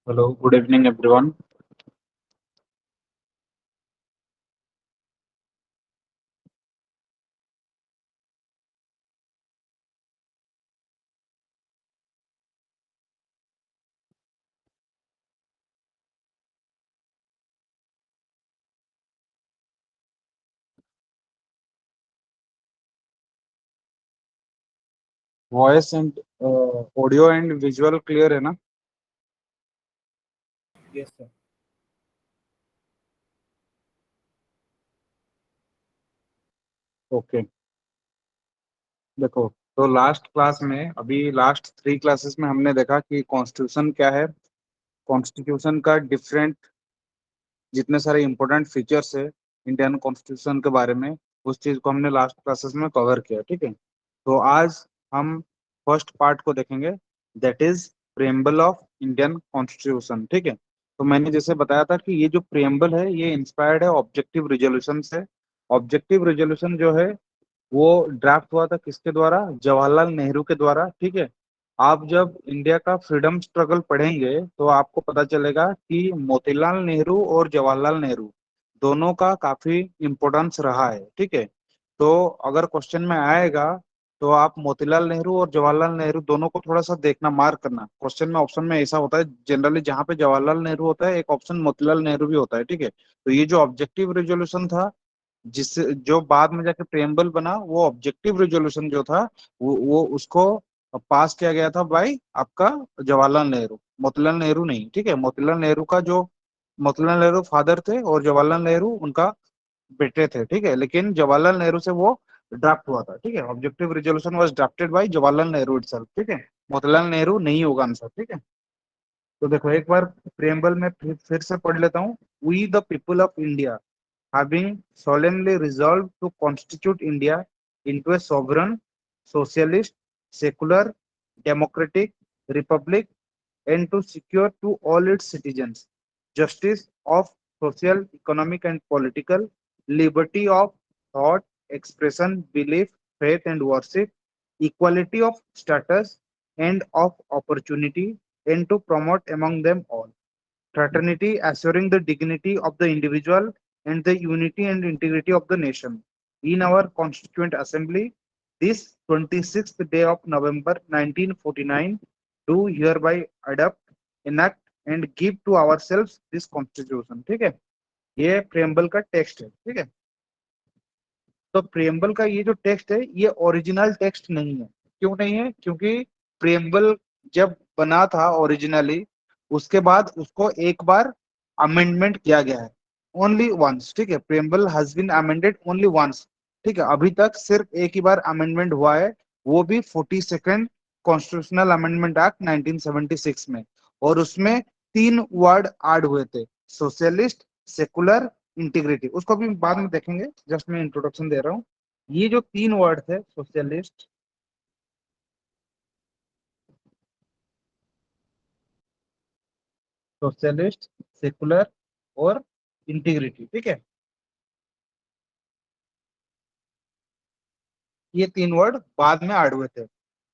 Hello, good evening, everyone. Voice and audio and visual clear है ना? Yes, sir. Okay. देखो, तो last class में, अभी लास्ट 3 क्लासेस में हमने देखा कि कॉन्स्टिट्यूशन क्या है। कॉन्स्टिट्यूशन का डिफरेंट जितने सारे इंपॉर्टेंट फीचर्स है इंडियन कॉन्स्टिट्यूशन के बारे में, उस चीज को हमने लास्ट क्लासेस में कवर किया। ठीक है, तो आज हम फर्स्ट पार्ट को देखेंगे, that is preamble of Indian constitution. ठीक है, तो मैंने जैसे बताया था कि ये जो प्रेम्बल है ये इंस्पायर्ड है ऑब्जेक्टिव रेजोल्यूशन से। ऑब्जेक्टिव रेजोल्यूशन जो है वो ड्राफ्ट हुआ था किसके द्वारा? जवाहरलाल नेहरू के द्वारा। ठीक है, आप जब इंडिया का फ्रीडम स्ट्रगल पढ़ेंगे तो आपको पता चलेगा कि मोतीलाल नेहरू और जवाहरलाल नेहरू दोनों का काफी इम्पोर्टेंस रहा है। ठीक है, तो अगर क्वेश्चन में आएगा तो आप मोतीलाल नेहरू और जवाहरलाल नेहरू दोनों को थोड़ा सा देखना, मार्क करना। क्वेश्चन में ऑप्शन में ऐसा होता है जनरली, जहाँ पे जवाहरलाल नेहरू होता है एक ऑप्शन मोतीलाल नेहरू भी होता है। ठीक है, तो ये जो ऑब्जेक्टिव रेजोल्यूशन था, जिससे जो बाद में जाके प्रेम्बल बना, वो ऑब्जेक्टिव रेजोल्यूशन जो था वो उसको पास किया गया था बाय आपका जवाहरलाल नेहरू, मोतीलाल नेहरू नहीं। ठीक है, मोतीलाल नेहरू का जो मोतीलाल नेहरू फादर थे और जवाहरलाल नेहरू उनका बेटे थे। ठीक है, लेकिन जवाहरलाल नेहरू से वो ड्राफ्ट हुआ था। ठीक है, objective resolution was drafted bye Jawaharlal Nehru itself. ठीक है, मोतीलाल नेहरू नहीं होगा आंसर। ठीक है, तो देखो एक बार प्रेम्बल में फिर से पढ़ लेता हूँ। We the people of India having solemnly resolved to constitute India into a sovereign, socialist, secular, democratic republic, and to secure to all its citizens justice of social, economic, and political, liberty of thought, expression, belief, faith, and worship, equality of status and of opportunity, and to promote among them all fraternity, assuring the dignity of the individual and the unity and integrity of the nation. In our Constituent Assembly, this 26th day of November 1949, do hereby adopt, enact and give to ourselves this constitution। ठीक है, ये preamble का text है। ठीक है, तो preamble का ये जो टेक्स्ट है ये ओरिजिनल टेक्स्ट नहीं है। क्यों नहीं है? क्योंकि प्रेम्बल जब बना था ओरिजिनली, उसके बाद उसको एक बार अमेंडमेंट किया गया है, ओनली वंस। ठीक है, preamble has been amended only once. ठीक है, अभी तक सिर्फ एक ही बार अमेंडमेंट हुआ है, वो भी 42nd कॉन्स्टिट्यूशनल अमेंडमेंट एक्ट 1976 में। और उसमें 3 वर्ड ऐड हुए थे, सोशलिस्ट, सेकुलर, इंटीग्रिटी। उसको भी बाद में देखेंगे, जस्ट मैं इंट्रोडक्शन दे रहा हूँ। ये जो 3 वर्ड थे, सोशलिस्ट, सोशलिस्ट, सेकुलर और इंटीग्रिटी। ठीक है, ये 3 वर्ड बाद में ऐड हुए थे।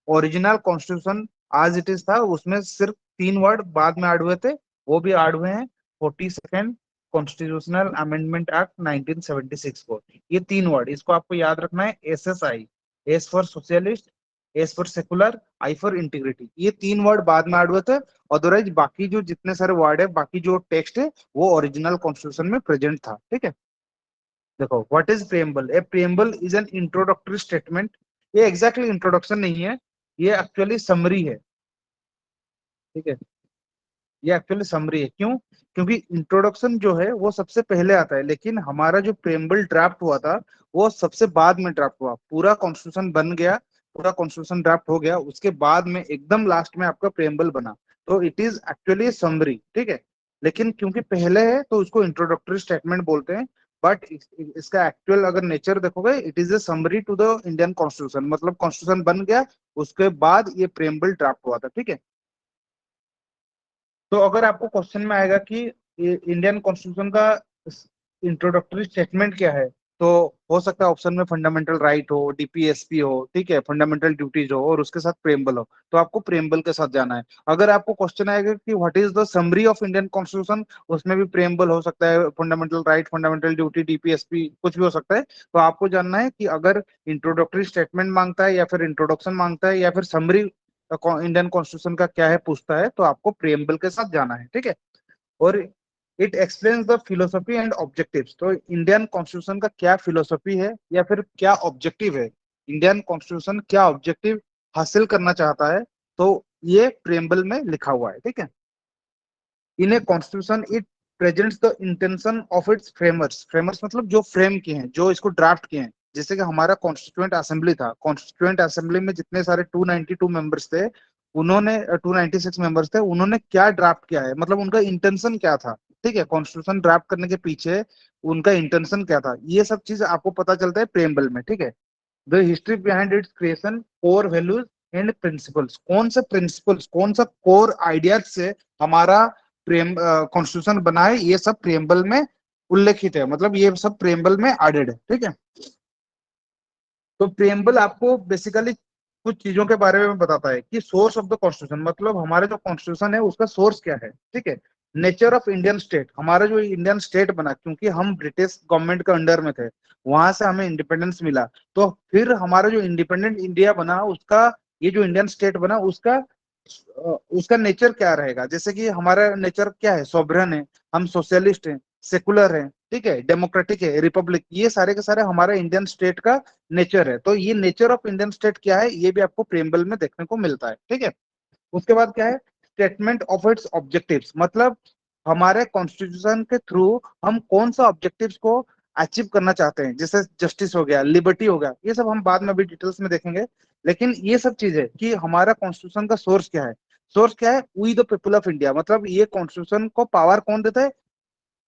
ओरिजिनल कॉन्स्टिट्यूशन आज इट इज था, उसमें सिर्फ 3 वर्ड बाद में ऐड हुए थे, वो भी ऐड हुए हैं 42nd कॉन्स्टिट्यूशनल अमेंडमेंट एक्ट 1976 को। ये 3 वर्ड, इसको आपको याद रखना है। SSI, S for socialist, S for secular, I for integrity, ये 3 वर्ड बाद में ऐड हुए थे। अदरवाइज बाकी जो जितने सारे वर्ड है, बाकी जो टेक्स्ट है, वो ओरिजिनल कॉन्स्टिट्यूशन में प्रेजेंट था। ठीक है, देखो what is preamble. A preamble is an introductory statement. ये एग्जैक्टली इंट्रोडक्शन नहीं है, ये एक्चुअली समरी है। ठीक है, ये एक्चुअली समरी है। क्यों? क्योंकि इंट्रोडक्शन जो है वो सबसे पहले आता है, लेकिन हमारा जो प्रेम्बल ड्राफ्ट हुआ था वो सबसे बाद में ड्राफ्ट हुआ। पूरा कॉन्स्टिट्यूशन बन गया, पूरा कॉन्स्टिट्यूशन ड्राफ्ट हो गया, उसके बाद में एकदम लास्ट में आपका प्रेम्बल बना। तो इट इज एक्चुअली समरी। ठीक है, लेकिन क्योंकि पहले है तो उसको इंट्रोडक्टरी स्टेटमेंट बोलते हैं। बट इसका एक्चुअल अगर नेचर देखोगे, it is a summary to the Indian constitution. मतलब कॉन्स्टिट्यूशन बन गया, उसके बाद ये प्रेम्बल ड्राफ्ट हुआ था। ठीक है, तो अगर आपको क्वेश्चन में आएगा कि इंडियन कॉन्स्टिट्यूशन का इंट्रोडक्टरी स्टेटमेंट क्या है, तो हो सकता है ऑप्शन में फंडामेंटल राइट हो, डीपीएसपी हो, ठीक है, फंडामेंटल ड्यूटीज हो, और उसके साथ प्रेम्बल हो, तो आपको प्रेम्बल के साथ जाना है। अगर आपको क्वेश्चन आएगा कि what is the summary of Indian constitution, उसमें भी प्रेम्बल हो सकता है, fundamental right, fundamental duty, DPSP, कुछ भी हो सकता है। तो आपको जानना है कि अगर इंट्रोडक्टरी स्टेटमेंट मांगता है, या फिर इंट्रोडक्शन मांगता है, या फिर समरी इंडियन कॉन्स्टिट्यूशन का क्या है पूछता है, तो आपको प्रेम्बल के साथ जाना है, ठीक है। और it explains the philosophy and objectives, तो इंडियन कॉन्स्टिट्यूशन का क्या फिलोसफी है या फिर क्या ऑब्जेक्टिव है, इंडियन कॉन्स्टिट्यूशन क्या ऑब्जेक्टिव हासिल करना चाहता है, तो ये प्रेम्बल में लिखा हुआ है, ठीक है। In a constitution it presents the intention of its framers, framers मतलब जो फ्रेम किए हैं, जो इसको ड्राफ्ट किए हैं। जैसे कि हमारा कॉन्स्टिट्यूएंट असेंबली था, कॉन्स्टिट्यूएंट असेंबली में जितने सारे 292 मेंबर्स थे, उन्होंने 296 मेंबर्स थे, उन्होंने क्या ड्राफ्ट किया है, मतलब उनका इंटेंशन क्या था, ठीक है, कॉन्स्टिट्यूशन ड्राफ्ट करने के पीछे उनका इंटेंशन क्या था, ये सब चीज आपको पता चलता है प्रेम्बल में, ठीक है। The history behind it's creation, core values and principles, कौन से प्रिंसिपल्स, कौन सा कोर आइडियाज से हमारा प्रेम कॉन्स्टिट्यूशन बना है, ये सब प्रेम्बल में उल्लेखित है, मतलब ये सब प्रेम्बल में एडेड है, ठीक है। तो प्रेम्बल आपको बेसिकली कुछ चीजों के बारे में बताता है कि सोर्स ऑफ द कॉन्स्टिट्यूशन, मतलब हमारे जो कॉन्स्टिट्यूशन है उसका सोर्स क्या है, ठीक है। नेचर ऑफ इंडियन स्टेट, हमारा जो इंडियन स्टेट बना, क्योंकि हम ब्रिटिश गवर्नमेंट के अंडर में थे, वहां से हमें इंडिपेंडेंस मिला, तो फिर हमारा जो इंडिपेंडेंट इंडिया बना उसका, ये जो इंडियन स्टेट बना उसका उसका नेचर क्या रहेगा, जैसे कि हमारा नेचर क्या है, सॉवरन है, हम सोशलिस्ट हैं, सेकुलर है, ठीक है, डेमोक्रेटिक है, रिपब्लिक, ये सारे के सारे हमारा इंडियन स्टेट का नेचर है। तो ये नेचर ऑफ इंडियन स्टेट क्या है, ये भी आपको प्रेम्बल में देखने को मिलता है, ठीक है। उसके बाद क्या है, स्टेटमेंट ऑफ इट्स ऑब्जेक्टिव्स, मतलब हमारे कॉन्स्टिट्यूशन के थ्रू हम कौन सा ऑब्जेक्टिव्स को अचीव करना चाहते हैं, जैसे जस्टिस हो गया, लिबर्टी हो गया, ये सब हम बाद में भी डिटेल्स में देखेंगे। लेकिन ये सब चीज है कि हमारा कॉन्स्टिट्यूशन का सोर्स क्या है, सोर्स क्या है, we the people of India, मतलब ये कॉन्स्टिट्यूशन को पावर कौन देता है,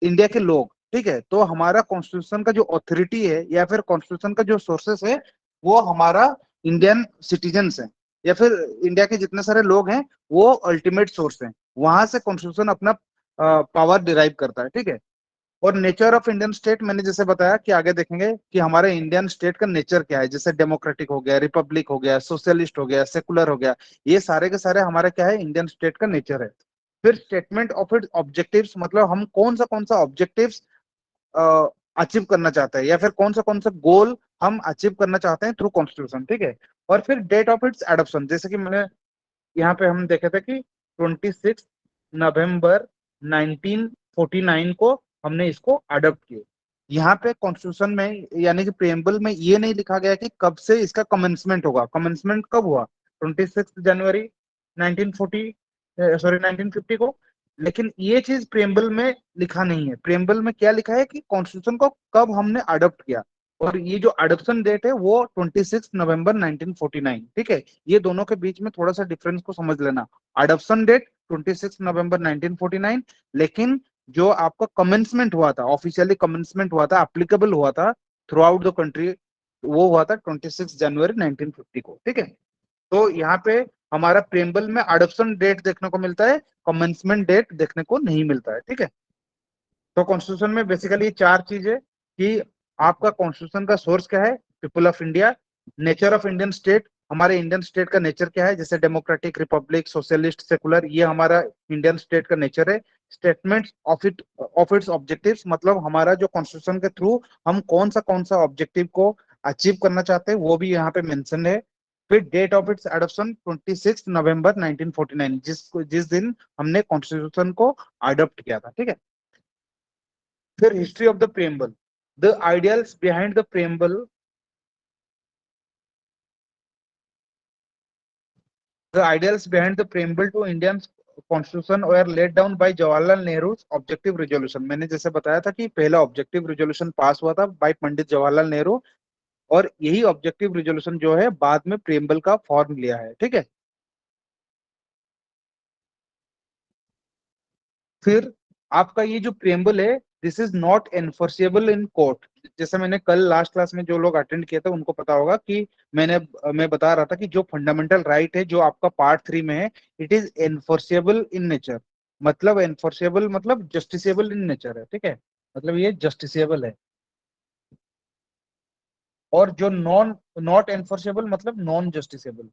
इंडिया के लोग, ठीक है। तो हमारा कॉन्स्टिट्यूशन का जो अथॉरिटी है या फिर कॉन्स्टिट्यूशन का जो सोर्सेस है, वो हमारा इंडियन सिटीजन्स है, या फिर इंडिया के जितने सारे लोग हैं, वो अल्टीमेट सोर्स है, वहां से कॉन्स्टिट्यूशन अपना पावर डिराइव करता है, ठीक है। और नेचर ऑफ इंडियन स्टेट मैंने जैसे बताया कि आगे देखेंगे कि हमारे इंडियन स्टेट का नेचर क्या है, जैसे डेमोक्रेटिक हो गया, रिपब्लिक हो गया, सोशलिस्ट हो गया, सेकुलर हो गया, ये सारे के सारे हमारा क्या है, इंडियन स्टेट का नेचर है। फिर स्टेटमेंट ऑफ इट्स ऑब्जेक्टिव्स, मतलब हम कौन सा ऑब्जेक्टिव्स अचीव करना चाहते हैं, या फिर कौन सा गोल हम अचीव करना चाहते हैं थ्रू कॉन्स्टिट्यूशन, ठीक है। और फिर डेट ऑफ इट्स एडॉप्शन, जैसे कि मैंने यहाँ पे हम देखे थे कि 26 नवंबर 1949 को हमने इसको अडॉप्ट किया। यहाँ पे कॉन्स्टिट्यूशन में यानी कि प्रेम्बल में ये नहीं लिखा गया कि कब से इसका कमेंसमेंट होगा, कमेंसमेंट कब हुआ, 26 जनवरी 1940, सॉरी 1950 को। लेकिन ये चीज प्रेम्बल में लिखा नहीं है, प्रेम्बल में क्या लिखा है कि कॉन्स्टिट्यूशन को कब हमने अडॉप्ट किया, और ये जो अडॉप्शन डेट है वो 26 नवंबर 1949, ठीक है। ये दोनों के बीच में थोड़ा सा डिफरेंस को समझ लेना, अडॉप्शन डेट 26 नवंबर 1949, लेकिन जो आपका कमेंसमेंट हुआ था, ऑफिशियली कमेंसमेंट हुआ था, अप्लीकेबल हुआ था थ्रू आउट द कंट्री, वो हुआ था 26 जनवरी 1950 को, ठीक है। तो यहाँ पे हमारा प्रेम्बल में अडॉप्शन डेट देखने को मिलता है, कमेंसमेंट डेट देखने को नहीं मिलता है, ठीक है। तो कॉन्स्टिट्यूशन में बेसिकली चार चीज है कि आपका कॉन्स्टिट्यूशन का सोर्स क्या है, people of India, nature of Indian state, हमारे इंडियन स्टेट का नेचर क्या है, जैसे डेमोक्रेटिक, रिपब्लिक, सोशलिस्ट, सेकुलर, ये हमारा इंडियन स्टेट का नेचर है। स्टेटमेंट ऑफ इट्स ऑब्जेक्टिव्स, मतलब हमारा जो कॉन्स्टिट्यूशन के थ्रू हम कौन सा ऑब्जेक्टिव को अचीव करना चाहते हैं, वो भी यहाँ पे मेंशन है। फिर date of its adoption 26 November 1949, जिस दिन हमने कॉन्स्टिट्यूशन को अडॉप्ट किया था, ठीक है। फिर history of the preamble, the ideals behind the preamble, the ideals behind the preamble to Indian constitution were laid down by Jawaharlal Nehru objective resolution, मैंने जैसे बताया था कि पहला ऑब्जेक्टिव रेजोल्यूशन पास हुआ था बाय पंडित जवाहरलाल नेहरू, और यही ऑब्जेक्टिव रेजोल्यूशन जो है बाद में प्रेम्बल का फॉर्म लिया है, ठीक है। फिर आपका ये जो प्रेम्बल है, this is not enforceable in court, जैसे मैंने कल लास्ट क्लास में जो लोग अटेंड किए थे उनको पता होगा कि मैं बता रहा था कि जो फंडामेंटल राइट है जो आपका पार्ट 3 में है, it is enforceable in nature, मतलब एनफोर्सेबल मतलब जस्टिसेबल इन नेचर है, ठीक है, मतलब ये जस्टिसेबल है। और जो नॉट एनफोर्सेबल मतलब नॉन जस्टिसेबल।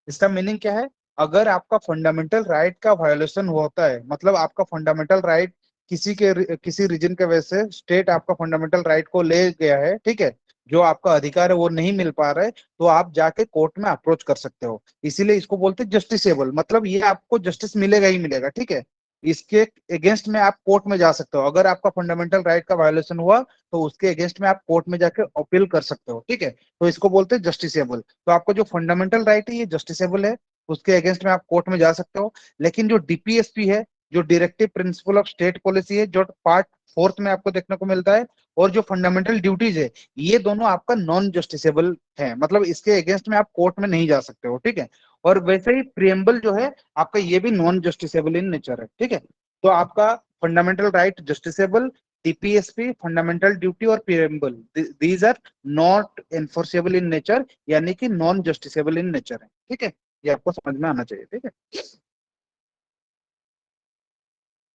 इसका मीनिंग क्या है? अगर आपका फंडामेंटल राइट का वायोलेशन होता है, मतलब आपका फंडामेंटल राइट किसी रीजन के वजह से स्टेट आपका फंडामेंटल राइट को ले गया है, ठीक है, जो आपका अधिकार है वो नहीं मिल पा रहा है, तो आप जाके कोर्ट में अप्रोच कर सकते हो। इसीलिए इसको बोलते हैं जस्टिसेबल, मतलब ये आपको जस्टिस मिलेगा ही मिलेगा, ठीक है। इसके अगेंस्ट में आप कोर्ट में जा सकते हो, अगर आपका फंडामेंटल राइट का वायोलेशन हुआ तो उसके अगेंस्ट में आप कोर्ट में जाके अपील कर सकते हो, ठीक है। तो इसको बोलते हैं जस्टिसेबल। तो आपका जो फंडामेंटल राइट है ये जस्टिसेबल है, उसके अगेंस्ट में आप कोर्ट में जा सकते हो। लेकिन जो डीपीएसपी है, जो directive principle of state policy है, जो पार्ट फोर्थ में आपको देखने को मिलता है, और जो फंडामेंटल ड्यूटीज है, ये दोनों आपका नॉन जस्टिसेबल है, मतलब इसके अगेंस्ट में आप कोर्ट में नहीं जा सकते हो, ठीक है। और वैसे ही प्रियम्बल जो है आपका, ये भी नॉन जस्टिसेबल इन नेचर है, ठीक है। तो आपका fundamental right justiciable, DPSP fundamental duty और preamble, these are not enforceable in nature, यानी कि नॉन जस्टिसेबल इन नेचर है, ठीक है। ये आपको समझ में आना चाहिए, ठीक है।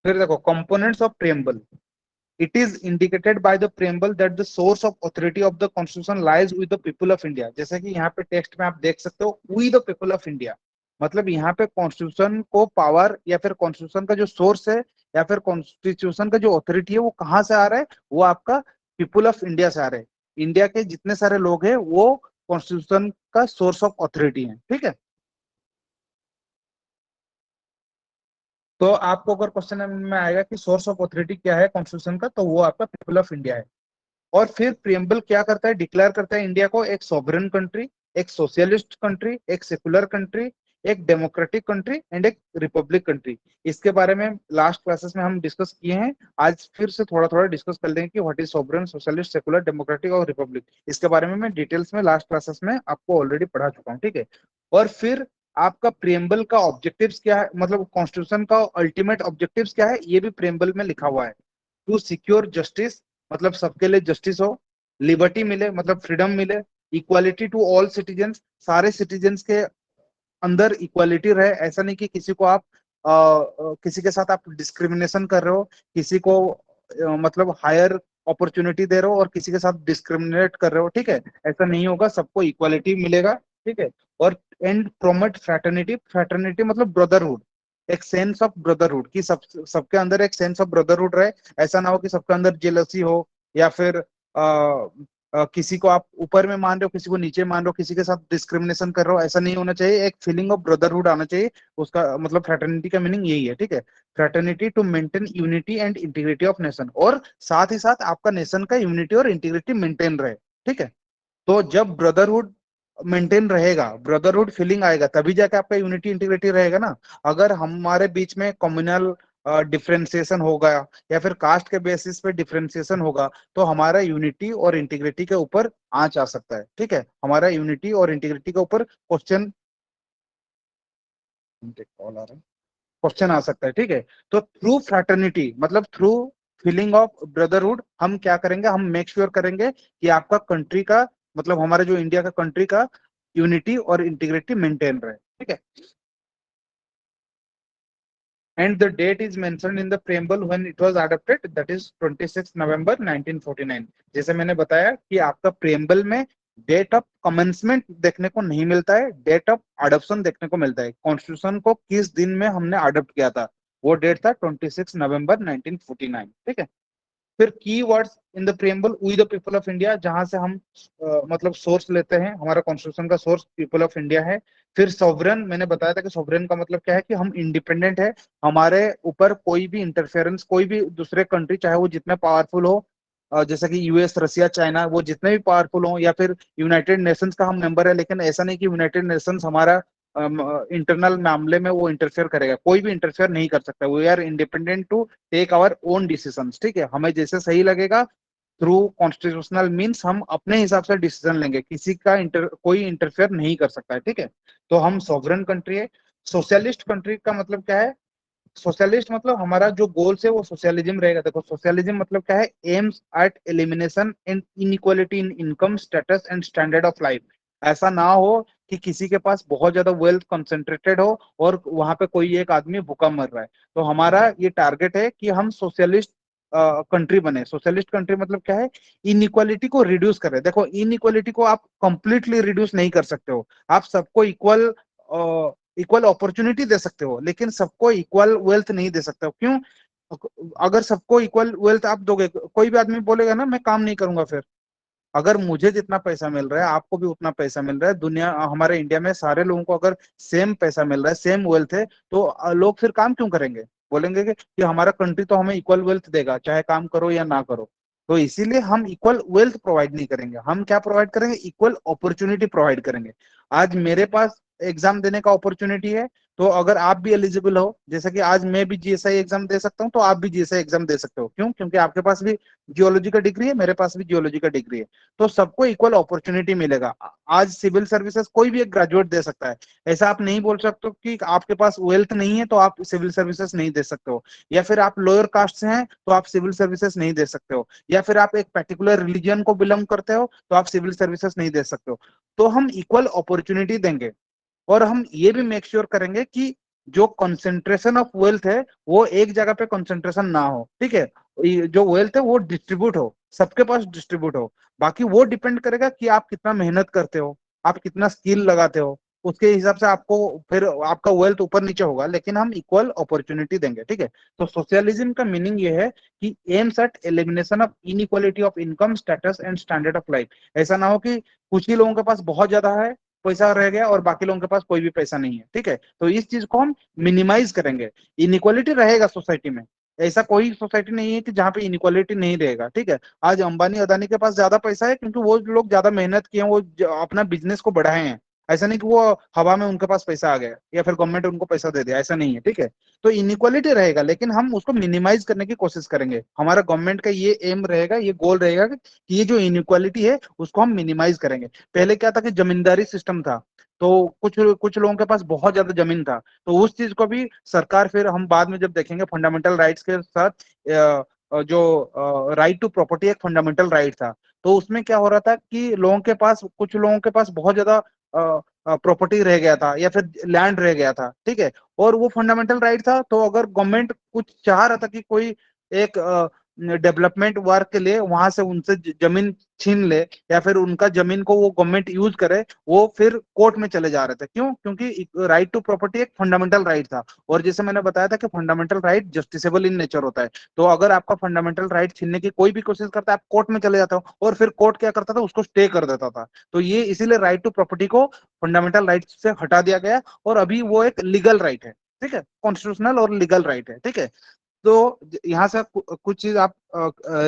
फिर देखो components of preamble. It is indicated by the preamble that the source of authority of the constitution lies with the people of India. जैसे कि यहाँ पे टेक्स्ट में आप देख सकते हो, we the people of India, मतलब यहाँ पे कॉन्स्टिट्यूशन को पावर, या फिर कॉन्स्टिट्यूशन का जो सोर्स है, या फिर कॉन्स्टिट्यूशन का जो ऑथोरिटी है, वो कहाँ से आ रहा है? वो आपका पीपल ऑफ इंडिया से आ रहा है। इंडिया के जितने सारे लोग हैं वो कॉन्स्टिट्यूशन का सोर्स ऑफ ऑथोरिटी है, ठीक है। तो आपको अगर क्वेश्चन में आएगा कि सोर्स ऑफ ऑथोरिटी क्या है कॉन्स्टिट्यूशन का, तो वो आपका पीपल ऑफ इंडिया है। और फिर प्रियम्बल क्या करता है? डिक्लेयर करता है इंडिया को एक सॉवरेन कंट्री, एक सोशलिस्ट कंट्री, एक सेकुलर कंट्री, एक डेमोक्रेटिक कंट्री एंड एक रिपब्लिक कंट्री। इसके बारे में लास्ट क्लासेस में हम डिस्कस किए हैं। आज फिर से थोड़ा थोड़ा डिस्कस कर लेंगे कि what is sovereign, socialist, secular, democratic और रिपब्लिक। इसके बारे में मैं डिटेल्स में लास्ट क्लासेस में आपको ऑलरेडी पढ़ा चुका हूँ, ठीक है। और फिर आपका प्रियम्बल का ऑब्जेक्टिव्स क्या है, मतलब कॉन्स्टिट्यूशन का अल्टीमेट ऑब्जेक्टिव्स क्या है, ये भी प्रियम्बल में लिखा हुआ है। टू सिक्योर जस्टिस, मतलब सबके लिए जस्टिस हो, लिबर्टी मिले मतलब फ्रीडम मिले, इक्वालिटी टू ऑल सिटीजन्स, सारे सिटीजन्स के अंदर इक्वालिटी रहे, ऐसा नहीं कि किसी को आप किसी के साथ आप डिस्क्रिमिनेशन कर रहे हो, किसी को मतलब हायर अपॉर्चुनिटी दे रहे हो और किसी के साथ डिस्क्रिमिनेट कर रहे हो, ठीक है। ऐसा नहीं होगा, सबको इक्वालिटी मिलेगा, ठीक है। और एंड प्रोमोट फ्रैटर्निटी, फ्रैटर्निटी मतलब ब्रदरहुड, एक सेंस ऑफ ब्रदरहुड, कि सबके अंदर एक सेंस ऑफ ब्रदरहुड रहे। ऐसा ना हो कि सबके अंदर जेलसी हो, या फिर किसी को आप ऊपर में मान रहे हो, किसी को नीचे मान रहे हो, किसी के साथ डिस्क्रिमिनेशन कर रहे हो, ऐसा नहीं होना चाहिए। एक फीलिंग ऑफ ब्रदरहुड आना चाहिए। उसका मतलब फ्रेटर्निटी का मीनिंग यही है, ठीक है। Fraternity to maintain unity and integrity of nation, और साथ ही साथ आपका नेशन का यूनिटी और इंटीग्रिटी मेंटेन रहे, ठीक है। तो जब ब्रदरहुड मेंटेन रहेगा, ब्रदरहुड फीलिंग आएगा, तभी जाके आपका यूनिटी इंटीग्रिटी रहेगा ना। अगर हमारे बीच में कम्युनल डिफरेंशिएशन होगा, या फिर कास्ट के बेसिस पे डिफरेंशिएशन होगा, तो हमारा यूनिटी और इंटीग्रिटी के ऊपर आंच आ सकता है, ठीक है। हमारा यूनिटी और इंटीग्रिटी के ऊपर क्वेश्चन कॉल आ रहा है, क्वेश्चन आ सकता है, ठीक है। तो थ्रू फ्रैटर्निटी मतलब थ्रू फीलिंग ऑफ ब्रदरहुड हम क्या करेंगे? हम मेक श्योर करेंगे कि आपका कंट्री का, मतलब हमारे जो इंडिया का कंट्री का यूनिटी और इंटीग्रिटी मेंटेन रहे, ठीक है। And the date is mentioned in the preamble when it was adopted, that is 26 November 1949। जैसे मैंने बताया कि आपका प्रेम्बल में डेट ऑफ कमेंसमेंट देखने को नहीं मिलता है, डेट ऑफ अडॉप्शन देखने को मिलता है। कॉन्स्टिट्यूशन को किस दिन में हमने अडॉप्ट किया था, वो डेट था 26 नवंबर 1949, ठीक है। फिर key words in the preamble, we the people of India, जहां से हम मतलब सोर्स लेते हैं, हमारा कॉन्स्टिट्यूशन का सोर्स पीपल ऑफ इंडिया है। फिर सॉवरेन, मैंने बताया था कि सॉवरेन का मतलब क्या है, कि हम इंडिपेंडेंट है, हमारे ऊपर कोई भी इंटरफेरेंस, कोई भी दूसरे कंट्री, चाहे वो जितने पावरफुल हो, जैसे कि यूएस, रसिया, चाइना, वो जितने भी पावरफुल हो, या फिर यूनाइटेड नेशंस का हम मेंबर है, लेकिन ऐसा नहीं कि यूनाइटेड नेशंस हमारा इंटरनल मामले में वो इंटरफेयर करेगा, कोई भी इंटरफेयर नहीं कर सकता। We are independent to take our own decision, ठीक है। हमें जैसे सही लगेगा, थ्रू कॉन्स्टिट्यूशनल मीन्स हम अपने हिसाब से डिसीजन लेंगे, किसी का कोई इंटरफेयर नहीं कर सकता है, ठीक है। तो हम सॉवरेन कंट्री है। सोशलिस्ट कंट्री का मतलब क्या है? सोशलिस्ट मतलब हमारा जो गोल्स है वो सोशलिज्म रहेगा। देखो सोशलिज्म मतलब क्या है? Aims at elimination and inequality in income, status and standard of life. ऐसा ना हो कि किसी के पास बहुत ज्यादा वेल्थ कंसेंट्रेटेड हो और वहां पे कोई एक आदमी भूखा मर रहा है। तो हमारा ये टारगेट है कि हम सोशलिस्ट कंट्री बने। सोशलिस्ट कंट्री मतलब क्या है, इनइक्वालिटी को रिड्यूस करे। देखो इनइक्वालिटी को आप कंप्लीटली रिड्यूस नहीं कर सकते हो, आप सबको इक्वल इक्वल अपॉर्चुनिटी दे सकते हो, लेकिन सबको इक्वल वेल्थ नहीं दे सकते हो। क्यों? अगर सबको इक्वल वेल्थ आप दोगे, कोई भी आदमी बोलेगा ना मैं काम नहीं करूंगा, फिर अगर मुझे जितना पैसा मिल रहा है आपको भी उतना पैसा मिल रहा है, दुनिया हमारे इंडिया में सारे लोगों को अगर सेम पैसा मिल रहा है, सेम वेल्थ है, तो लोग फिर काम क्यों करेंगे? बोलेंगे कि हमारा कंट्री तो हमें इक्वल वेल्थ देगा चाहे काम करो या ना करो। तो इसीलिए हम इक्वल वेल्थ प्रोवाइड नहीं करेंगे, हम क्या प्रोवाइड करेंगे, इक्वल अपॉर्चुनिटी प्रोवाइड करेंगे। आज मेरे पास एग्जाम देने का अपॉर्चुनिटी है, तो अगर आप भी एलिजिबल हो, जैसे कि आज मैं भी जीएसआई एग्जाम दे सकता हूँ, तो आप भी जीएसआई एग्जाम दे सकते हो। क्यों? क्योंकि आपके पास भी जियोलॉजी का डिग्री है, मेरे पास भी जियोलॉजी का डिग्री है। तो सबको इक्वल अपॉर्चुनिटी मिलेगा। आज सिविल सर्विसेज कोई भी एक ग्रेजुएट दे सकता है। ऐसा आप नहीं बोल सकते हो कि आपके पास वेल्थ नहीं है तो आप सिविल सर्विसेज नहीं दे सकते हो, या फिर आप लोअर कास्ट से हैं तो आप सिविल सर्विसेज नहीं दे सकते हो, या फिर आप एक पर्टिकुलर रिलीजन को बिलोंग करते हो तो आप सिविल सर्विसेज नहीं दे सकते हो। तो हम इक्वल अपॉर्चुनिटी देंगे, और हम ये भी मेक श्योर करेंगे कि जो कंसेंट्रेशन ऑफ वेल्थ है वो एक जगह पे कंसेंट्रेशन ना हो। ठीक है? जो वेल्थ है वो डिस्ट्रीब्यूट हो, सबके पास डिस्ट्रीब्यूट हो। बाकी वो डिपेंड करेगा कि आप कितना मेहनत करते हो, आप कितना स्किल लगाते हो, उसके हिसाब से आपको फिर आपका वेल्थ ऊपर नीचे होगा, लेकिन हम इक्वल अपॉर्चुनिटी देंगे। ठीक है? तो सोशलिज्म का मीनिंग ये है कि aims at elimination of inequality of income, status and standard of life. ऐसा ना हो कि कुछ ही लोगों के पास बहुत ज्यादा है, पैसा रह गया, और बाकी लोगों के पास कोई भी पैसा नहीं है। ठीक है? तो इस चीज को हम मिनिमाइज करेंगे। इनइक्वालिटी रहेगा सोसाइटी में, ऐसा कोई सोसाइटी नहीं है कि जहाँ पे इनइक्वालिटी नहीं रहेगा। ठीक है? आज अंबानी अदानी के पास ज्यादा पैसा है क्योंकि वो लोग ज्यादा मेहनत किए हैं, वो अपना बिजनेस को बढ़ाए हैं। ऐसा नहीं कि वो हवा में उनके पास पैसा आ गया या फिर गवर्नमेंट उनको पैसा दे दिया, ऐसा नहीं है। ठीक है? तो इनइक्वालिटी रहेगा, लेकिन हम उसको मिनिमाइज करने की कोशिश करेंगे। हमारा गवर्नमेंट का ये एम रहेगा, ये गोल रहेगा कि ये जो इनइक्वालिटी है उसको हम मिनिमाइज करेंगे। पहले क्या था कि जमींदारी सिस्टम था, तो कुछ कुछ लोगों के पास बहुत ज्यादा जमीन था, तो उस चीज को भी सरकार, फिर हम बाद में जब देखेंगे फंडामेंटल राइट्स के साथ, जो राइट टू प्रॉपर्टी एक फंडामेंटल राइट था, तो उसमें क्या हो रहा था कि लोगों के पास, कुछ लोगों के पास बहुत ज्यादा प्रॉपर्टी रह गया था या फिर लैंड रह गया था। ठीक है? और वो फंडामेंटल राइट था, तो अगर गवर्नमेंट कुछ चाह रहा था कि कोई एक डेवलपमेंट वर्क के लिए वहां से उनसे जमीन छीन ले, या फिर उनका जमीन को वो गवर्नमेंट यूज करे, वो फिर कोर्ट में चले जा रहे थे। क्यों? क्योंकि राइट टू प्रॉपर्टी एक फंडामेंटल राइट था, और जैसे मैंने बताया था कि fundamental right justiciable in nature होता है। तो अगर आपका फंडामेंटल राइट छीनने की कोई भी कोशिश करता है, आप कोर्ट में चले जाते हो, और फिर कोर्ट क्या करता था, उसको स्टे कर देता था। तो ये इसीलिए राइट टू प्रॉपर्टी को फंडामेंटल राइट से हटा दिया गया, और अभी वो एक लीगल राइट है। ठीक है? कॉन्स्टिट्यूशनल और लीगल राइट है। ठीक है? तो यहाँ से कुछ चीज आप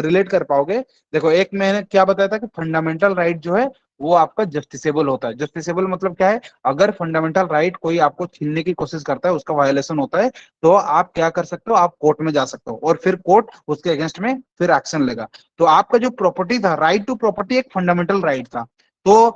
रिलेट कर पाओगे। देखो, एक मैंने क्या बताया था कि फंडामेंटल राइट जो है वो आपका जस्टिसेबल होता है। जस्टिसेबल मतलब क्या है? अगर फंडामेंटल राइट कोई आपको छीनने की कोशिश करता है, उसका वायलेशन होता है, तो आप क्या कर सकते हो, आप कोर्ट में जा सकते हो, और फिर कोर्ट उसके अगेंस्ट में फिर एक्शन लेगा। तो आपका जो प्रॉपर्टी था, राइट टू प्रॉपर्टी एक फंडामेंटल राइट था। तो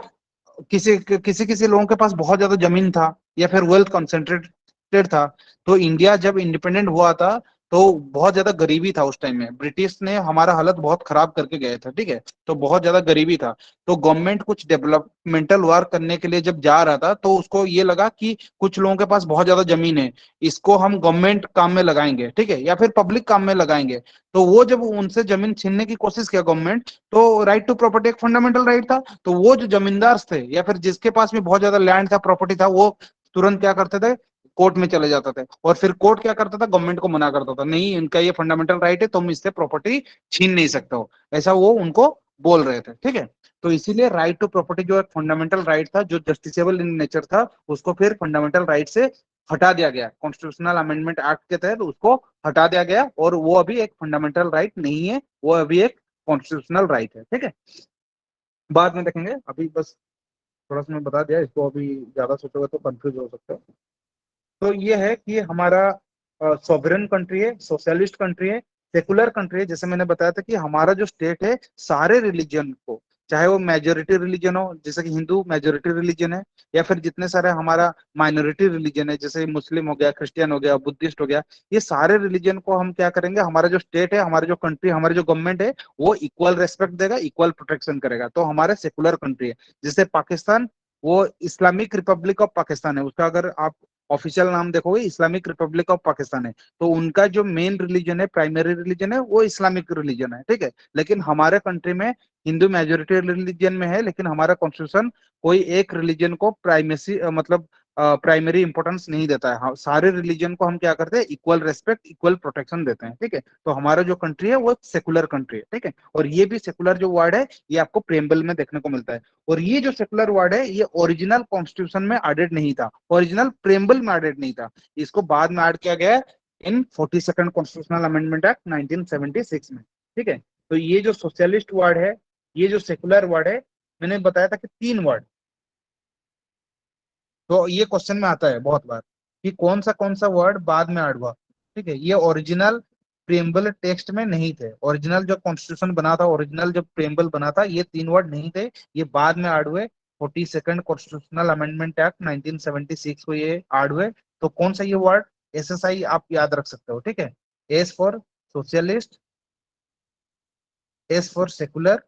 किसी किसी किसी लोगों के पास बहुत ज्यादा जमीन था या फिर वेल्थ कंसेंट्रेटेड था। तो इंडिया जब इंडिपेंडेंट हुआ था, तो बहुत ज्यादा गरीबी था उस टाइम में, ब्रिटिश ने हमारा हालत बहुत खराब करके गए थे। ठीक है? तो बहुत ज्यादा गरीबी था। तो गवर्नमेंट कुछ डेवलपमेंटल वर्क करने के लिए जब जा रहा था, तो उसको ये लगा कि कुछ लोगों के पास बहुत ज्यादा जमीन है, इसको हम गवर्नमेंट काम में लगाएंगे, ठीक है, या फिर पब्लिक काम में लगाएंगे। तो वो जब उनसे जमीन छीनने की कोशिश किया गवर्नमेंट, तो राइट टू प्रॉपर्टी एक फंडामेंटल राइट था, तो वो जो जमींदार थे या फिर जिसके पास में बहुत ज्यादा लैंड था, प्रॉपर्टी था, वो तुरंत क्या करते थे, कोर्ट में चले जाते थे, और फिर कोर्ट क्या करता था, गवर्नमेंट को मना करता था, नहीं इनका ये फंडामेंटल राइट है, तुम इससे प्रॉपर्टी छीन नहीं सकते हो, ऐसा वो उनको बोल रहे थे। ठीक है? तो इसीलिए राइट टू प्रॉपर्टी जो एक फंडामेंटल राइट था, जो जस्टिसेबल इन नेचर था, उसको फिर फंडामेंटल राइट से हटा दिया गया, कॉन्स्टिट्यूशनल अमेंडमेंट एक्ट के तहत उसको हटा दिया गया, और वो अभी एक फंडामेंटल राइट नहीं है, वो अभी एक कॉन्स्टिट्यूशनल राइट है। ठीक है? बाद में देखेंगे, अभी बस थोड़ा सा मैं बता दिया, इसको अभी ज्यादा सोचोगे तो कंफ्यूज हो सकते हो। तो ये है कि हमारा सॉवरेन कंट्री है, सोशलिस्ट कंट्री है, सेकुलर कंट्री है। जैसे मैंने बताया था कि हमारा जो स्टेट है, सारे रिलीजन को, चाहे वो मेजोरिटी रिलीजन हो, जैसे कि हिंदू मेजोरिटी रिलीजन है, या फिर जितने सारे हमारा माइनॉरिटी रिलीजन है, जैसे मुस्लिम हो गया, क्रिश्चियन हो गया, बुद्धिस्ट हो गया, ये सारे रिलीजन को हम क्या करेंगे, हमारा जो स्टेट है, हमारे जो कंट्री, हमारे जो गवर्नमेंट है, वो इक्वल रेस्पेक्ट देगा, इक्वल प्रोटेक्शन करेगा। तो हमारे सेकुलर कंट्री है। जैसे पाकिस्तान, वो इस्लामिक रिपब्लिक ऑफ पाकिस्तान है, उसका अगर आप ऑफिशियल नाम देखोगे इस्लामिक रिपब्लिक ऑफ पाकिस्तान है। तो उनका जो मेन रिलीजन है, प्राइमरी रिलीजन है, वो इस्लामिक रिलीजन है, ठीक है। लेकिन हमारे कंट्री में हिंदू मेजोरिटी रिलीजन में है, लेकिन हमारा कॉन्स्टिट्यूशन कोई एक रिलीजन को प्राइमेसी मतलब प्राइमरी इंपॉर्टेंस नहीं देता है। हाँ, सारे रिलीजन को हम क्या करते हैं, इक्वल रेस्पेक्ट, इक्वल प्रोटेक्शन देते हैं, ठीक है। तो हमारा जो कंट्री है वो सेकुलर कंट्री है, ठीक है। और ये भी सेकुलर जो वर्ड है ये आपको प्रेम्बल में देखने को मिलता है। और ये जो सेकुलर वर्ड है ये ओरिजिनल कॉन्स्टिट्यूशन में एडेड नहीं था, ओरिजिनल प्रेम्बल में एडेड नहीं था, इसको बाद में ऐड किया गया है इन 42nd कॉन्स्टिट्यूशनल अमेंडमेंट एक्ट 1976 में, ठीक है। तो ये जो सोशलिस्ट वर्ड है, ये जो सेकुलर वर्ड है, मैंने बताया था कि तीन वर्ड। तो ये क्वेश्चन में आता है बहुत बार कि कौन सा वर्ड बाद में ऐड हुआ, ठीक है। ये ओरिजिनल प्रेम्बल टेक्स्ट में नहीं थे, ओरिजिनल जो कॉन्स्टिट्यूशन बना था, ओरिजिनल जब प्रेम्बल बना था, ये तीन वर्ड नहीं थे, ये बाद में ऐड हुए। 42nd कॉन्स्टिट्यूशनल अमेंडमेंट एक्ट 1976 को ये ऐड हुए। तो कौन सा ये वर्ड, SSI आप याद रख सकते हो, ठीक है। S for socialist, S for secular,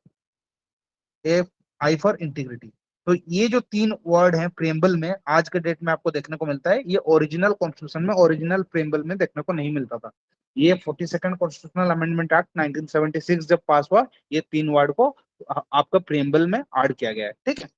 A I for integrity. तो ये जो तीन वर्ड हैं प्रेम्बल में, आज के डेट में आपको देखने को मिलता है, ये ओरिजिनल कॉन्स्टिट्यूशन में, ओरिजिनल प्रेम्बल में देखने को नहीं मिलता था। ये 42nd कॉन्स्टिट्यूशनल अमेंडमेंट एक्ट 1976 जब पास हुआ, ये तीन वर्ड को आपका प्रेम्बल में ऐड किया गया है, ठीक है।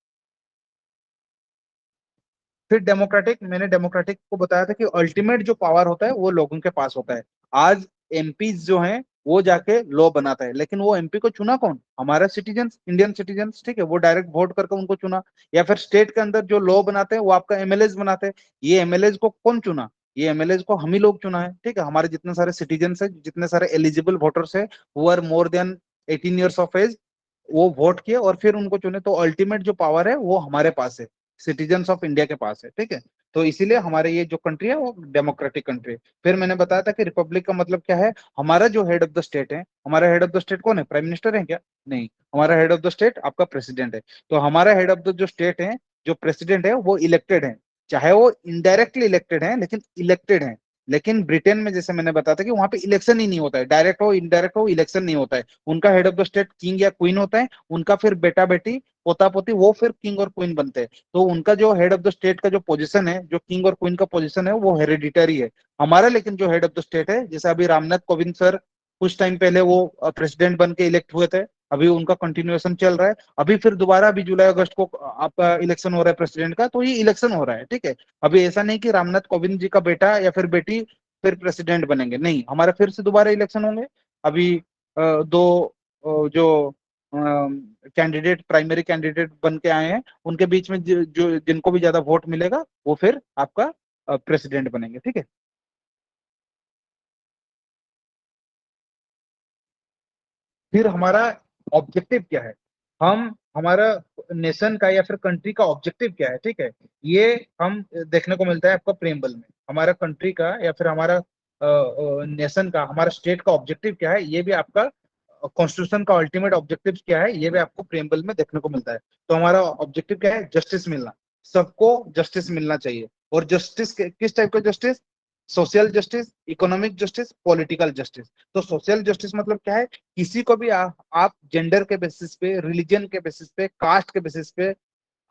फिर डेमोक्रेटिक, मैंने डेमोक्रेटिक को बताया था कि अल्टीमेट जो पावर होता है वो लोगों के पास होता है। आज MP जो हैं वो जाके लॉ बनाता है, लेकिन वो MP को चुना कौन, हमारा सिटीजन्स, इंडियन सिटीजन्स, ठीक है। वो डायरेक्ट वोट करके उनको चुना। या फिर स्टेट के अंदर जो लॉ बनाते हैं वो आपका MLAs बनाते हैं। ये MLAs को कौन चुना, ये MLAs को हम ही लोग चुना है, ठीक है। हमारे जितने सारे सिटीजन्स है, जितने सारे एलिजिबल वोटर्स है, वो are more than 18 years of age, वो वोट किए और फिर उनको चुने। तो अल्टीमेट जो पावर है वो हमारे पास है, सिटीजन्स ऑफ इंडिया के पास है, ठीक है। तो इसीलिए हमारे ये जो कंट्री है वो डेमोक्रेटिक कंट्री है। फिर मैंने बताया था कि रिपब्लिक का मतलब क्या है। हमारा जो हेड ऑफ द स्टेट है, हमारा हेड ऑफ द स्टेट कौन है, प्राइम मिनिस्टर है क्या, नहीं। हमारा हेड ऑफ द स्टेट आपका प्रेसिडेंट है। तो हमारा हेड ऑफ द जो स्टेट है, जो प्रेसिडेंट है, वो इलेक्टेड है। चाहे वो इनडायरेक्टली इलेक्टेड है, लेकिन इलेक्टेड है। लेकिन ब्रिटेन में जैसे मैंने बताया था कि वहां पे इलेक्शन ही नहीं होता है, डायरेक्ट हो इनडायरेक्ट हो, इलेक्शन नहीं होता है। उनका head of the state king या क्वीन होता है, उनका फिर बेटा बेटी, पोता पोती, वो फिर किंग और क्वीन बनते हैं। तो उनका जो हेड ऑफ द स्टेट का जो पोजीशन है, जो किंग और क्वीन का पोजीशन है, वो हेरिडिटरी है। हमारा लेकिन जो हेड ऑफ द स्टेट है, जैसे अभी रामनाथ कोविंद सर कुछ टाइम पहले वो प्रेसिडेंट बन के इलेक्ट हुए थे, अभी उनका कंटिन्यूएशन चल रहा है। अभी फिर दोबारा अभी जुलाई अगस्त को आपका इलेक्शन हो रहा है प्रेसिडेंट का, तो ये इलेक्शन हो रहा है, ठीक है। अभी ऐसा नहीं कि रामनाथ कोविंद जी का बेटा या फिर बेटी फिर प्रेसिडेंट बनेंगे, नहीं, हमारा फिर से दोबारा इलेक्शन होंगे। अभी दो जो कैंडिडेट, प्राइमरी कैंडिडेट बन के आए हैं, उनके बीच में जो जिनको भी ज्यादा वोट मिलेगा वो फिर आपका प्रेसिडेंट बनेंगे, ठीक है। फिर हमारा ऑब्जेक्टिव क्या है, हम हमारा नेशन का या फिर कंट्री का ऑब्जेक्टिव क्या है, ठीक है। ये हम देखने को मिलता है आपका प्रेम्बल में, हमारा कंट्री का या फिर हमारा नेशन का, हमारा स्टेट का ऑब्जेक्टिव क्या है, ये भी आपका कॉन्स्टिट्यूशन का अल्टीमेट ऑब्जेक्टिव क्या है, ये भी आपको प्रेम्बल में देखने को मिलता है। तो हमारा ऑब्जेक्टिव क्या है, जस्टिस मिलना, सबको जस्टिस मिलना चाहिए। और जस्टिस किस टाइप का justice, social justice, economic justice, political justice. तो सोशल जस्टिस मतलब क्या है, किसी को भी आप जेंडर के बेसिस पे, रिलीजन के बेसिस पे, कास्ट के बेसिस पे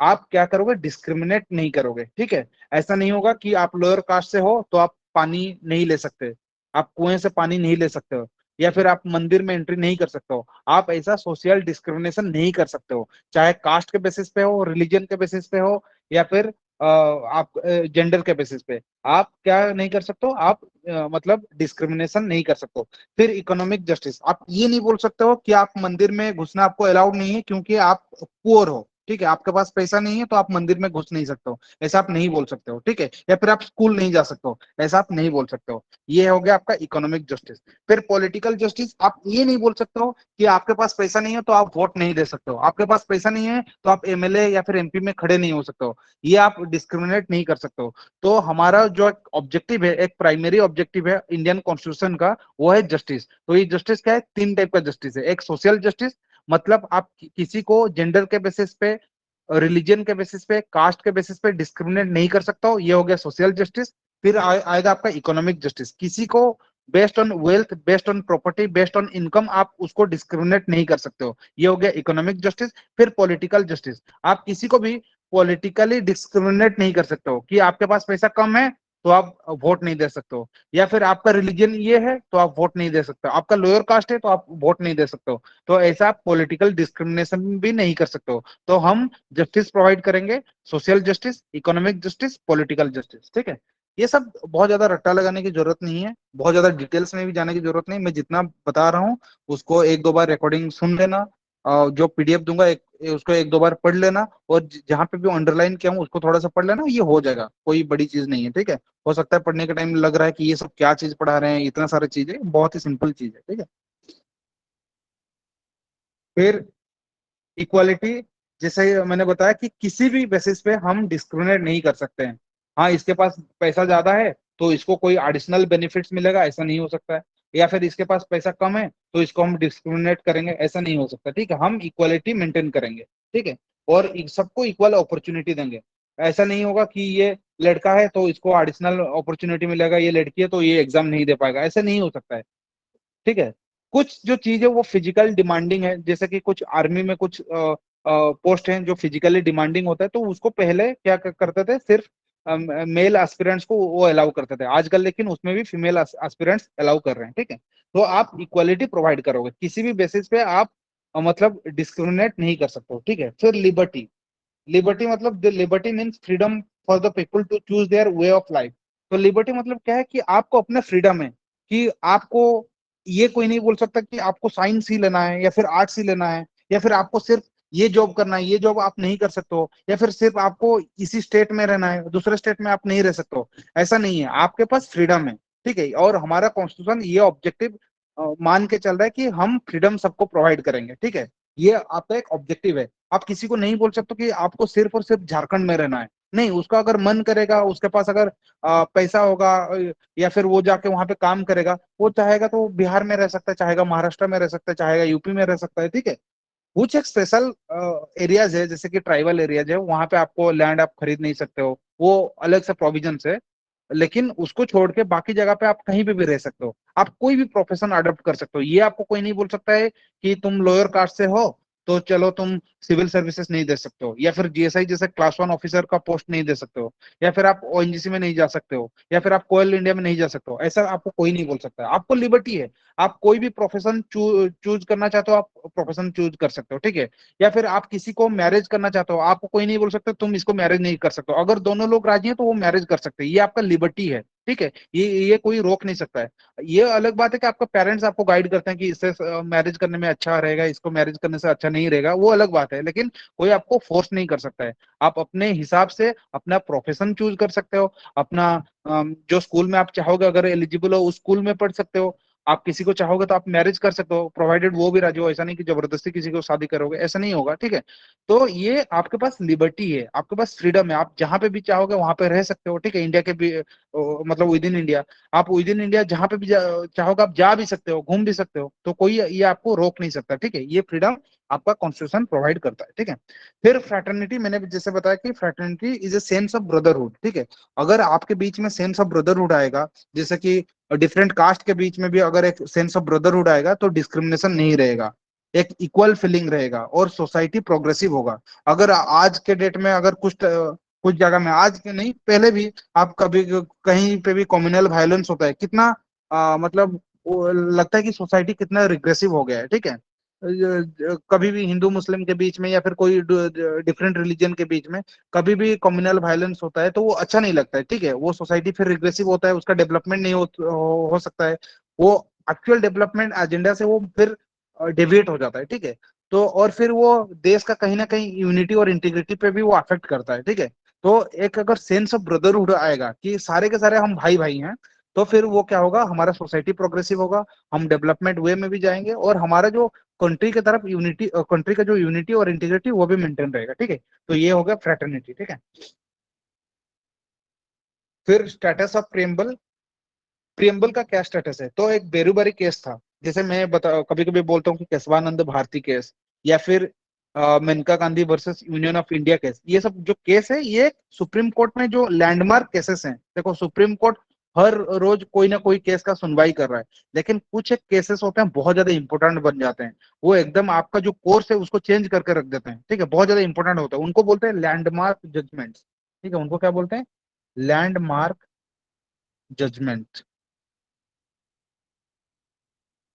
आप क्या करोगे, डिस्क्रिमिनेट नहीं करोगे, ठीक है। ऐसा नहीं होगा कि आप लोअर कास्ट से हो तो आप पानी नहीं ले सकते, आप कुएं से पानी नहीं ले सकते हो, या फिर आप मंदिर में एंट्री नहीं कर सकते हो। आप ऐसा सोशल डिस्क्रिमिनेशन नहीं कर सकते हो, चाहे कास्ट के बेसिस पे हो, रिलीजन के बेसिस पे हो, या फिर आप जेंडर के बेसिस पे। आप क्या नहीं कर सकते हो, आप मतलब डिस्क्रिमिनेशन नहीं कर सकते हो। फिर इकोनॉमिक जस्टिस, आप ये नहीं बोल सकते हो कि आप मंदिर में घुसना आपको अलाउड नहीं है क्योंकि आप पुअर हो, ठीक है, आपके पास पैसा नहीं है तो आप मंदिर में घुस नहीं सकते हो, ऐसा आप नहीं बोल सकते हो, ठीक है। या फिर आप स्कूल नहीं जा सकते हो, ऐसा आप नहीं बोल सकते हो। ये हो गया आपका इकोनॉमिक जस्टिस। फिर पॉलिटिकल जस्टिस, आप ये नहीं बोल सकते हो कि आपके पास पैसा नहीं है तो आप वोट नहीं दे सकते हो, आपके पास पैसा नहीं है तो आप MLA या फिर MP में खड़े नहीं हो सकते हो, ये आप डिस्क्रिमिनेट नहीं कर सकते हो। तो हमारा जो ऑब्जेक्टिव है, एक प्राइमरी ऑब्जेक्टिव है इंडियन कॉन्स्टिट्यूशन का, वो है जस्टिस। तो ये जस्टिस क्या है, तीन टाइप का जस्टिस है। एक सोशल जस्टिस, मतलब आप किसी को जेंडर के बेसिस पे, रिलीजन के बेसिस पे, कास्ट के बेसिस पे डिस्क्रिमिनेट नहीं कर सकता हो, ये हो गया सोशल जस्टिस। फिर आएगा आपका इकोनॉमिक जस्टिस, किसी को based on wealth, based on property, based on income आप उसको डिस्क्रिमिनेट नहीं कर सकते हो, ये हो गया इकोनॉमिक जस्टिस। फिर पॉलिटिकल जस्टिस, आप किसी को भी पॉलिटिकली डिस्क्रिमिनेट नहीं कर सकते हो कि आपके पास पैसा कम है तो आप वोट नहीं दे सकते हो, या फिर आपका रिलीजन ये है तो आप वोट नहीं दे सकते हो, आपका लोअर कास्ट है तो आप वोट नहीं दे सकते हो। तो ऐसा आप पॉलिटिकल डिस्क्रिमिनेशन भी नहीं कर सकते हो। तो हम जस्टिस प्रोवाइड करेंगे, social justice, economic justice, political justice, ठीक है। ये सब बहुत ज्यादा रट्टा लगाने की जरूरत नहीं है, बहुत ज्यादा डिटेल्स में भी जाने की जरूरत नहीं, मैं जितना बता रहा हूँ उसको एक दो बार रिकॉर्डिंग सुन लेना, जो पीडीएफ दूंगा उसको एक दो बार पढ़ लेना, और जहां पे भी अंडरलाइन किया हूँ उसको थोड़ा सा पढ़ लेना, ये हो जाएगा, कोई बड़ी चीज नहीं है, ठीक है। हो सकता है पढ़ने के टाइम लग रहा है कि ये सब क्या चीज पढ़ा रहे हैं, इतना सारा चीज है, बहुत ही सिंपल चीज है, ठीक है। फिर इक्वालिटी, जैसे मैंने बताया कि किसी भी बेसिस पे हम डिस्क्रिमिनेट नहीं कर सकते हैं। हाँ, इसके पास पैसा ज्यादा है तो इसको कोई एडिशनल बेनिफिट्स मिलेगा, ऐसा नहीं हो सकता है। या फिर इसके पास पैसा कम है तो इसको हम डिस्क्रिमिनेट करेंगे, ऐसा नहीं हो सकता, ठीक है। हम इक्वालिटी मेंटेन करेंगे, ठीक है। और सबको इक्वल अपॉर्चुनिटी देंगे। ऐसा नहीं होगा कि ये लड़का है तो इसको एडिशनल अपॉर्चुनिटी मिलेगा, ये लड़की है तो ये एग्जाम नहीं दे पाएगा, ऐसा नहीं हो सकता है, ठीक है। कुछ जो चीज है वो फिजिकल डिमांडिंग है, जैसे कि कुछ आर्मी में कुछ पोस्ट हैं जो फिजिकली डिमांडिंग होता है, तो उसको पहले क्या करते थे, सिर्फ मेल एस्पिरेंट्स को वो अलाउ करते थे, आजकल लेकिन उसमें भी फीमेल एस्पिरेंट्स अलाउ कर रहे हैं, ठीक है। तो आप इक्वालिटी प्रोवाइड करोगे, किसी भी बेसिस पे आप मतलब डिस्क्रिमिनेट नहीं कर सकते हो, ठीक है। फिर लिबर्टी, लिबर्टी मतलब the liberty means freedom for the people to choose their way of life. तो लिबर्टी मतलब क्या है कि आपको अपना फ्रीडम है, कि आपको ये कोई नहीं बोल सकता कि आपको साइंस ही लेना है या फिर आर्ट्स ही लेना है, या फिर आपको सिर्फ ये जॉब करना है, ये जॉब आप नहीं कर सकते हो, या फिर सिर्फ आपको इसी स्टेट में रहना है, दूसरे स्टेट में आप नहीं रह सकते हो। ऐसा नहीं है, आपके पास फ्रीडम है, ठीक है। और हमारा कॉन्स्टिट्यूशन ये ऑब्जेक्टिव मान के चल रहा है कि हम फ्रीडम सबको प्रोवाइड करेंगे, ठीक है। ये आपका एक ऑब्जेक्टिव है। आप किसी को नहीं बोल सकते कि आपको सिर्फ और सिर्फ झारखंड में रहना है, नहीं, उसका अगर मन करेगा, उसके पास अगर पैसा होगा, या फिर वो जाके वहां पे काम करेगा, वो चाहेगा तो वो बिहार में रह सकता है, चाहेगा महाराष्ट्र में रह सकता है, चाहेगा यूपी में रह सकता है, ठीक है। कुछ एक स्पेशल एरियाज है, जैसे कि ट्राइबल एरियाज है, वहां पे आपको लैंड आप खरीद नहीं सकते हो, वो अलग से प्रोविजन है। लेकिन उसको छोड़ के बाकी जगह पे आप कहीं पे भी रह सकते हो, आप कोई भी प्रोफेशन अडॉप्ट कर सकते हो, ये आपको कोई नहीं बोल सकता है कि तुम लोअर कास्ट से हो तो चलो तुम सिविल सर्विसेज नहीं दे सकते हो, या फिर जीएसआई जैसे क्लास 1 ऑफिसर का पोस्ट नहीं दे सकते हो, या फिर आप ओएनजीसी में नहीं जा सकते हो, या फिर आप कोयल इंडिया में नहीं जा सकते हो, ऐसा आपको कोई नहीं बोल सकता है। आपको लिबर्टी है, आप कोई भी प्रोफेशन चूज करना चाहते हो, आप प्रोफेशन चूज कर सकते हो, ठीक है। या फिर आप किसी को मैरिज करना चाहते हो, आपको कोई नहीं बोल सकता तुम इसको मैरिज नहीं कर सकते हो, अगर दोनों लोग राजी हैं तो वो मैरिज कर सकते हैं, ये आपका लिबर्टी है, ठीक है। ये कोई रोक नहीं सकता है। ये अलग बात है कि आपका पेरेंट्स आपको गाइड करते हैं कि इससे मैरिज करने में अच्छा रहेगा, इसको मैरिज करने से अच्छा नहीं रहेगा, वो अलग बात है, लेकिन कोई आपको फोर्स नहीं कर सकता है। आप अपने हिसाब से अपना प्रोफेशन चूज कर सकते हो, अपना जो स्कूल में आप चाहोगे, अगर एलिजिबल हो उस स्कूल में पढ़ सकते हो। आप किसी को चाहोगे तो आप मैरिज कर सकते हो, प्रोवाइडेड वो भी राजी हो, ऐसा नहीं कि जबरदस्ती किसी को शादी करोगे, ऐसा नहीं होगा, ठीक है। तो ये आपके पास लिबर्टी है, आपके पास फ्रीडम है, आप जहां पे भी चाहोगे वहां पे रह सकते हो, ठीक है। इंडिया के भी मतलब विद इन इंडिया, आप विद इन इंडिया जहां पे भी चाहोगे आप जा भी सकते हो, घूम भी सकते हो, तो कोई ये आपको रोक नहीं सकता, ठीक है। ये फ्रीडम आपका कॉन्स्टिट्यूशन प्रोवाइड करता है, ठीक है। फिर फ्रैटर्निटी, मैंने जैसे बताया कि fraternity is a sense of brotherhood, ठीक है। अगर आपके बीच में सेंस ऑफ ब्रदरहुड आएगा, जैसे कि डिफरेंट कास्ट के बीच में भी अगर एक सेंस ऑफ ब्रदरहुड आएगा तो डिस्क्रिमिनेशन नहीं रहेगा, एक इक्वल फीलिंग रहेगा और सोसाइटी प्रोग्रेसिव होगा। अगर आज के डेट में अगर कुछ जगह में, आज के नहीं पहले भी, आप कभी कहीं पे भी कम्युनल वायलेंस होता है, कितना मतलब वो लगता है कि सोसाइटी कितना रिग्रेसिव हो गया है, ठीक है। कभी भी हिंदू मुस्लिम के बीच में या फिर कोई डिफरेंट रिलीजन के बीच में कभी भी कम्युनल वायलेंस होता है तो वो अच्छा नहीं लगता है, ठीक है। वो सोसाइटी फिर रिग्रेसिव होता है, उसका डेवलपमेंट नहीं हो सकता है, वो एक्चुअल डेवलपमेंट एजेंडा से वो फिर डेविएट हो जाता है, ठीक है। तो और फिर वो देश का कहीं ना कहीं यूनिटी और इंटीग्रिटी पे भी वो अफेक्ट करता है, ठीक है। तो एक अगर सेंस ऑफ ब्रदरहुड आएगा कि सारे के सारे हम भाई भाई हैं, तो फिर वो क्या होगा, हमारा सोसाइटी प्रोग्रेसिव होगा, हम डेवलपमेंट वे में भी जाएंगे, और हमारा जो कंट्री की तरफ यूनिटी, कंट्री का जो यूनिटी और इंटीग्रिटी वो भी मेंटेन रहेगा, ठीक है। तो ये हो गया फ्रेटर्निटी, ठीक है। फिर स्टेटस ऑफ प्रियम्बल, प्रियम्बल का क्या स्टेटस है, तो एक बेरूबरी केस था, जैसे मैं बता कभी कभी बोलता हूँ कि केशवानंद भारती केस, या फिर Maneka Gandhi versus Union of India case, ये सब जो केस है ये सुप्रीम कोर्ट में जो लैंडमार्क केसेस हैं। देखो सुप्रीम कोर्ट हर रोज कोई ना कोई केस का सुनवाई कर रहा है, लेकिन कुछ एक केसेस होते हैं बहुत ज्यादा इंपॉर्टेंट बन जाते हैं, वो एकदम आपका जो कोर्स है उसको चेंज करके रख देते हैं, ठीक है, बहुत ज्यादा इंपॉर्टेंट होता है, उनको बोलते हैं लैंडमार्क जजमेंट्स, ठीक है, उनको क्या बोलते हैं, लैंडमार्क जजमेंट।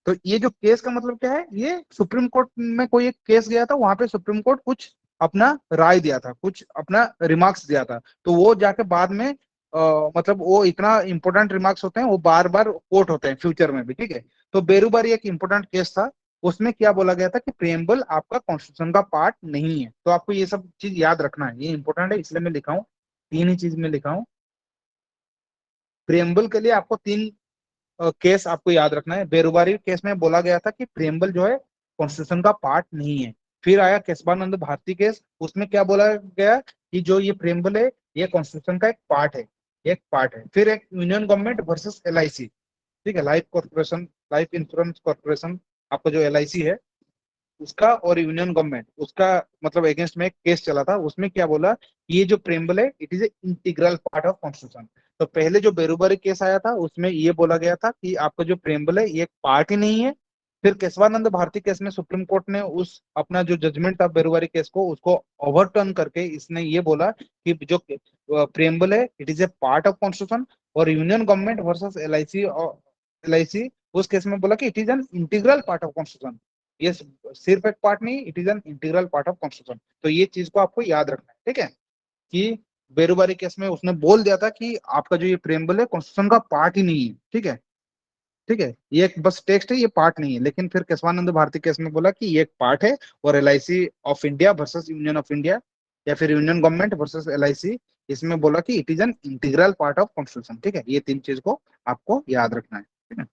तो ये जो केस का मतलब क्या है, ये सुप्रीम कोर्ट में कोई एक केस गया था, वहां पे सुप्रीम कोर्ट कुछ अपना राय दिया था, कुछ अपना रिमार्क्स दिया था, तो वो जाके बाद में मतलब वो इतना इंपॉर्टेंट रिमार्क्स होते हैं, वो बार बार कोर्ट होते हैं फ्यूचर में भी, ठीक है। तो बेरूबारी एक इंपॉर्टेंट केस था। उसमें क्या बोला गया था कि प्रेम्बल आपका कॉन्स्टिट्यूशन का पार्ट नहीं है। तो आपको ये सब चीज याद रखना है, ये इंपॉर्टेंट है, इसलिए मैं लिखा हूँ, तीन ही चीज में लिखा हूँ। प्रेम्बल के लिए आपको तीन केस आपको याद रखना है। बेरुबारी केस में बोला गया था कि प्रेम्बल जो है कॉन्स्टिट्यूशन का पार्ट नहीं है। फिर आया केशवानंद भारती केस, उसमें क्या बोला गया कि जो ये प्रेम्बल है, ये कॉन्स्टिट्यूशन का एक पार्ट है, एक पार्ट है। फिर एक यूनियन गवर्नमेंट वर्सेस एलआईसी, ठीक है, life corporation, life insurance corporation, आपका जो एलआईसी है उसका, और यूनियन गवर्नमेंट उसका, मतलब अगेंस्ट में एक केस चला था। उसमें क्या बोला, ये जो प्रेम्बल है it is A integral part of constitution. तो पहले जो बेरूबारी केस आया था उसमें ये बोला गया था कि आपका जो प्रेम्बल है ये एक पार्ट ही नहीं है। फिर केशवानंद भारती केस में सुप्रीम कोर्ट ने उस अपना जो जजमेंट था बेरूबारी केस को, उसको ओवरटर्न करके इसने ये बोला कि जो प्रेम्बल है it is a part of constitution. और union government versus LIC, LIC उस केस में बोला कि it is an integral part of constitution. ये सिर्फ एक पार्ट नहीं, it is an integral part of constitution. तो ये चीज को आपको याद रखना है, ठीक है, कि बेरुबारी केस में उसने बोल दिया था कि आपका जो ये प्रेम्बल है कॉन्स्टिट्यूशन का पार्ट ही नहीं है, ठीक है, ठीक है, ये एक बस टेक्स्ट है, ये पार्ट नहीं है। लेकिन फिर केशवानंद भारती केस में बोला कि ये एक पार्ट है। और LIC of India versus Union of India, या फिर यूनियन गवर्नमेंट वर्सेस एलआईसी, इसमें बोला कि it is an integral part of constitution, ठीक है। ये तीन चीज को आपको याद रखना है, ठीक है।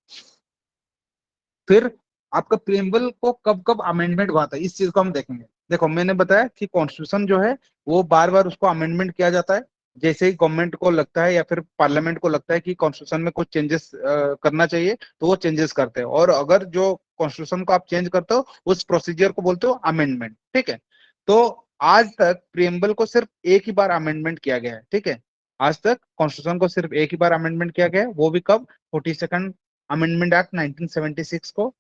फिर आपका प्रेम्बल को कब कब अमेंडमेंट हुआ था, इस चीज को हम देखेंगे। देखो मैंने बताया कि कॉन्स्टिट्यूशन जो है वो बार बार उसको अमेंडमेंट किया जाता है, जैसे ही गवर्नमेंट को लगता है या फिर पार्लियामेंट को लगता है कि कॉन्स्टिट्यूशन में कुछ चेंजेस करना चाहिए, तो वो चेंजेस करते हैं। और अगर जो कॉन्स्टिट्यूशन को आप चेंज करते हो उस प्रोसीजर को बोलते हो अमेंडमेंट, ठीक है। तो आज तक प्रेम्बल को सिर्फ एक ही बार अमेंडमेंट किया गया है, ठीक है। आज तक कॉन्स्टिट्यूशन को सिर्फ एक ही बार अमेंडमेंट किया गया है, वो भी कब, 42nd अमेंडमेंट एक्ट 1976 को।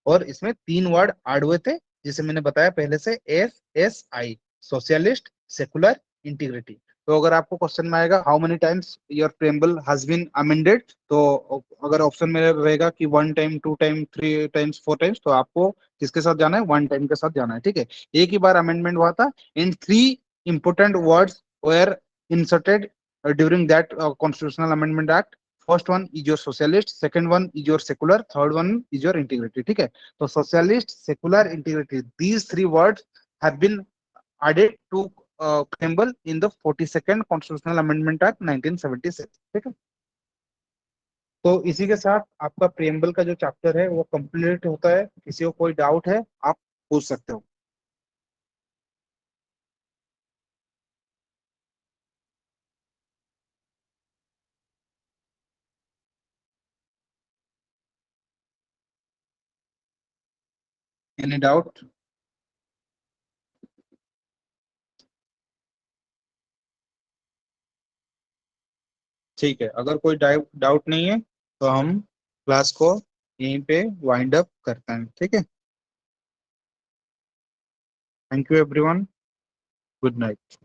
और इसमें तीन वर्ड ऐड हुए थे, जिसे मैंने बताया पहले से, SSI, सोशलिस्ट, सेकुलर, इंटीग्रिटी। तो अगर आपको क्वेश्चन में आएगा how many times your preamble has been amended, तो अगर ऑप्शन में रहेगा कि 1 टाइम, 2 टाइम, 3 टाइम्स, 4 टाइम्स, तो आपको किसके साथ जाना है, 1 टाइम के साथ जाना है, ठीक है। एक ही बार अमेंडमेंट हुआ था। In three important words were inserted during that constitutional amendment act. First one is your socialist, second one is your secular, third one is your integrity, ठीक है। तो socialist, secular, integrity, these three words have been added to preamble in the 42nd Constitutional Amendment Act 1976, ठीक है। तो इसी के साथ आपका प्रेम्बल का जो चैप्टर है वो कंप्लीट होता है। किसी को कोई डाउट है आप पूछ सकते हो। Any doubt? ठीक है, अगर कोई डाउट नहीं है तो हम क्लास को यहीं पे वाइंड अप करते हैं, ठीक है। Thank you everyone, good night.